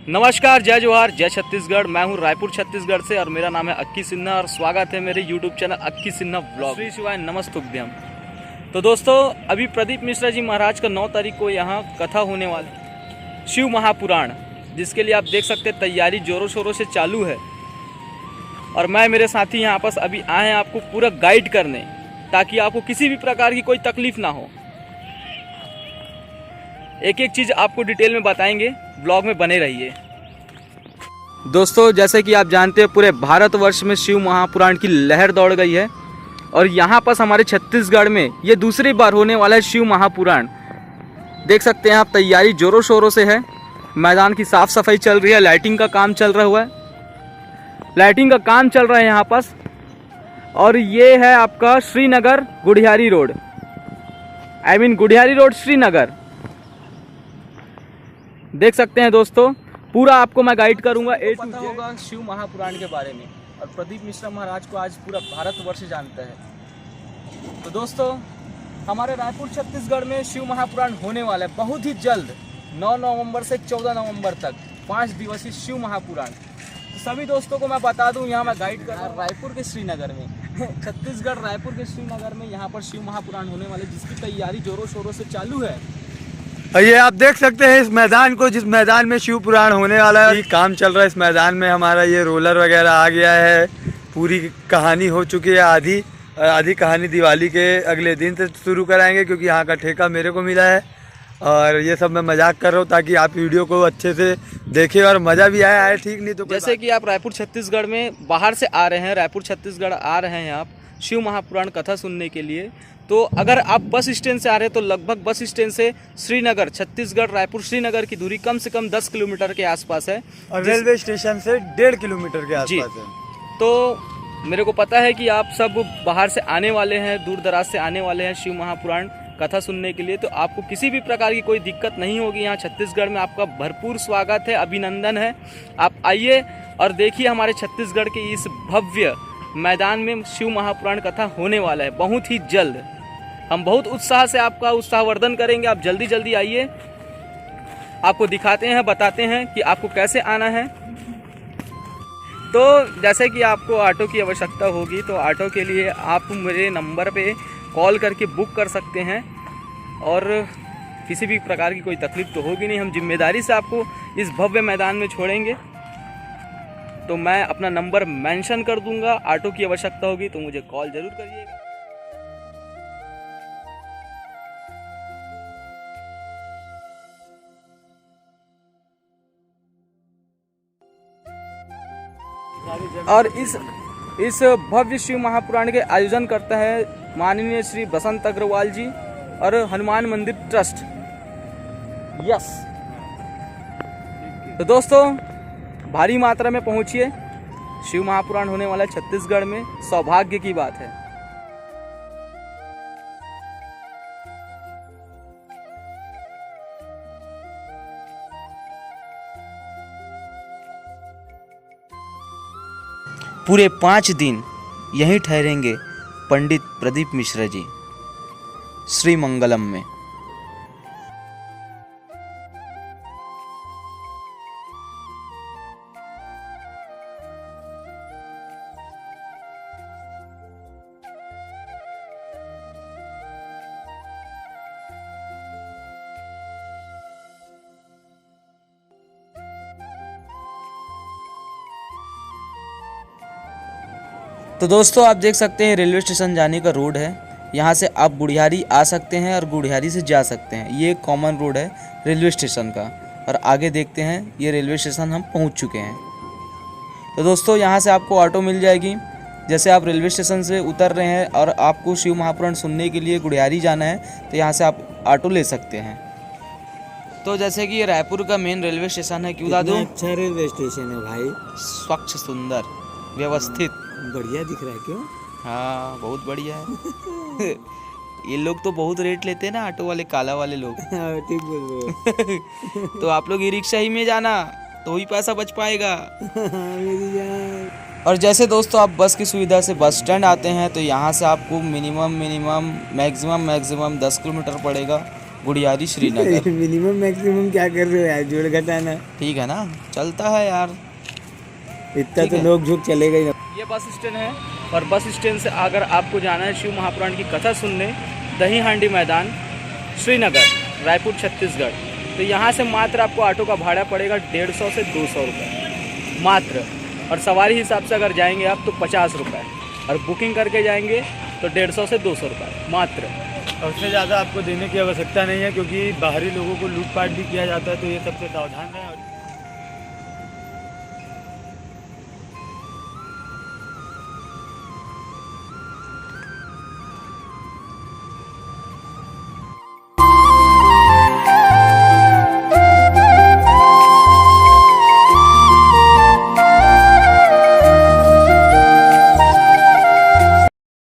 नमस्कार, जय जोहार, जय छत्तीसगढ़। मैं हूं रायपुर छत्तीसगढ़ से और मेरा नाम है अक्की सिन्हा और स्वागत है मेरे यूट्यूब चैनल अक्की सिन्हा ब्लॉग। श्री शिवाय नमस्तुभ्यम। तो दोस्तों, अभी प्रदीप मिश्रा जी महाराज का 9 तारीख को यहाँ कथा होने वाला शिव महापुराण, जिसके लिए आप देख सकते हैं तैयारी जोरों शोरों से चालू है। और मैं मेरे साथी यहाँ पास अभी आए हैं आपको पूरा गाइड करने, ताकि आपको किसी भी प्रकार की कोई तकलीफ ना हो। एक एक चीज़ आपको डिटेल में बताएंगे, ब्लॉग में बने रहिए। दोस्तों, जैसे कि आप जानते हैं, पूरे भारतवर्ष में शिव महापुराण की लहर दौड़ गई है और यहाँ पर हमारे छत्तीसगढ़ में ये दूसरी बार होने वाला है शिव महापुराण। देख सकते हैं आप, तैयारी जोरों शोरों से है। मैदान की साफ सफाई चल रही है, लाइटिंग का काम चल रहा हुआ है, लाइटिंग का काम चल रहा है यहाँ पास। और ये है आपका श्रीनगर गुढ़ियारी रोड, गुढ़ियारी रोड श्रीनगर। देख सकते हैं दोस्तों, पूरा आपको मैं गाइड करूंगा। पता होगा शिव महापुराण के बारे में, और प्रदीप मिश्रा महाराज को आज पूरा भारतवर्ष जानता है। तो दोस्तों, हमारे रायपुर छत्तीसगढ़ में शिव महापुराण होने वाला है बहुत ही जल्द, 9 नवंबर से 14 नवंबर तक 5 दिवसीय शिव महापुराण। तो सभी दोस्तों को मैं बता दूं, यहाँ मैं गाइड कर रहा हूँ रायपुर के श्रीनगर में छत्तीसगढ़ रायपुर के श्रीनगर में यहाँ पर शिव महापुराण होने वाले, जिसकी तैयारी जोरों शोरों से चालू है। ये आप देख सकते हैं इस मैदान को, जिस मैदान में शिव पुराण होने वाला है। काम चल रहा है इस मैदान में। हमारा ये रोलर वगैरह आ गया है, पूरी कहानी हो चुकी है। आधी कहानी दिवाली के अगले दिन से शुरू कराएंगे, क्योंकि यहाँ का ठेका मेरे को मिला है। और ये सब मैं मजाक कर रहा हूँ ताकि आप वीडियो को अच्छे से देखें और मज़ा भी आए ठीक नहीं तो। जैसे कि आप रायपुर छत्तीसगढ़ में बाहर से आ रहे हैं, रायपुर छत्तीसगढ़ आ रहे हैं आप शिव महापुराण कथा सुनने के लिए, तो अगर आप बस स्टैंड से आ रहे हैं तो लगभग बस स्टैंड से श्रीनगर, छत्तीसगढ़ रायपुर श्रीनगर की दूरी कम से कम 10 किलोमीटर के आसपास है, और रेलवे स्टेशन से 1.5 किलोमीटर के आसपास है। तो मेरे को पता है कि आप सब बाहर से आने वाले हैं, दूर दराज से आने वाले हैं शिव महापुराण कथा सुनने के लिए, तो आपको किसी भी प्रकार की कोई दिक्कत नहीं होगी। यहाँ छत्तीसगढ़ में आपका भरपूर स्वागत है, अभिनंदन है। आप आइए और देखिए हमारे छत्तीसगढ़ के इस भव्य मैदान में शिव महापुराण कथा होने वाला है बहुत ही जल्द। हम बहुत उत्साह से आपका उत्साहवर्धन करेंगे। आप जल्दी जल्दी आइए, आपको दिखाते हैं, बताते हैं कि आपको कैसे आना है। तो जैसे कि आपको ऑटो की आवश्यकता होगी, तो ऑटो के लिए आप मेरे नंबर पे कॉल करके बुक कर सकते हैं, और किसी भी प्रकार की कोई तकलीफ तो होगी नहीं। हम जिम्मेदारी से आपको इस भव्य मैदान में छोड़ेंगे। तो मैं अपना नंबर मेंशन कर दूंगा, ऑटो की आवश्यकता होगी तो मुझे कॉल ज़रूर करिएगा। और इस भव्य शिव महापुराण के आयोजन करता है माननीय श्री बसंत अग्रवाल जी और हनुमान मंदिर ट्रस्ट। यस, तो दोस्तों, भारी मात्रा में पहुंचिए। शिव महापुराण होने वाला छत्तीसगढ़ में, सौभाग्य की बात है। पूरे 5 दिन यहीं ठहरेंगे पंडित प्रदीप मिश्रा जी श्री मंगलम में। तो दोस्तों, आप देख सकते हैं रेलवे स्टेशन जाने का रोड है। यहाँ से आप गुढ़ियारी आ सकते हैं और गुढ़ियारी से जा सकते हैं। ये कॉमन रोड है रेलवे स्टेशन का। और आगे देखते हैं, ये रेलवे स्टेशन हम पहुँच चुके हैं। तो दोस्तों, यहाँ से आपको ऑटो मिल जाएगी। जैसे आप रेलवे स्टेशन से उतर रहे हैं और आपको शिव महापुराण सुनने के लिए गुढ़ियारी जाना है, तो यहाँ से आप ऑटो ले सकते हैं। तो जैसे कि ये रायपुर का मेन रेलवे स्टेशन है, क्यों दादू? अच्छा रेलवे स्टेशन है भाई, स्वच्छ, सुंदर, व्यवस्थित, बढ़िया दिख रहा है। क्यों? हाँ, बहुत बढ़िया है। ये लोग तो बहुत रेट लेते हैं ना, ऑटो वाले, काला वाले लोग। ठीक बोल रहे हो। तो आप लोग ई रिक्शा ही में जाना, तो ही पैसा बच पाएगा। और जैसे दोस्तों, आप बस की सुविधा से बस स्टैंड आते हैं, तो यहाँ से आपको मिनिमम मैक्सिमम 10 किलोमीटर पड़ेगा। गुड़ियारी श्रीनगर। मिनिमम मैक्सिमम क्या कर रहे हो यार, जोड़ घटाना ठीक है ना, चलता है यार, इतना ठीक तो है। लोग झुक चलेगा ही ना। ये बस स्टैंड है और बस स्टैंड से अगर आपको जाना है शिव महापुराण की कथा सुनने दही हांडी मैदान श्रीनगर रायपुर छत्तीसगढ़, तो यहाँ से मात्र आपको ऑटो का भाड़ा पड़ेगा 150 से 200 रुपये मात्र, और सवारी हिसाब से अगर जाएंगे आप तो 50 रुपये, और बुकिंग करके जाएंगे तो 150 से 200 रुपये मात्र। और उससे ज़्यादा आपको देने की आवश्यकता नहीं है, क्योंकि बाहरी लोगों को लूटपाट भी किया जाता है, तो ये सबसे सावधान रहें।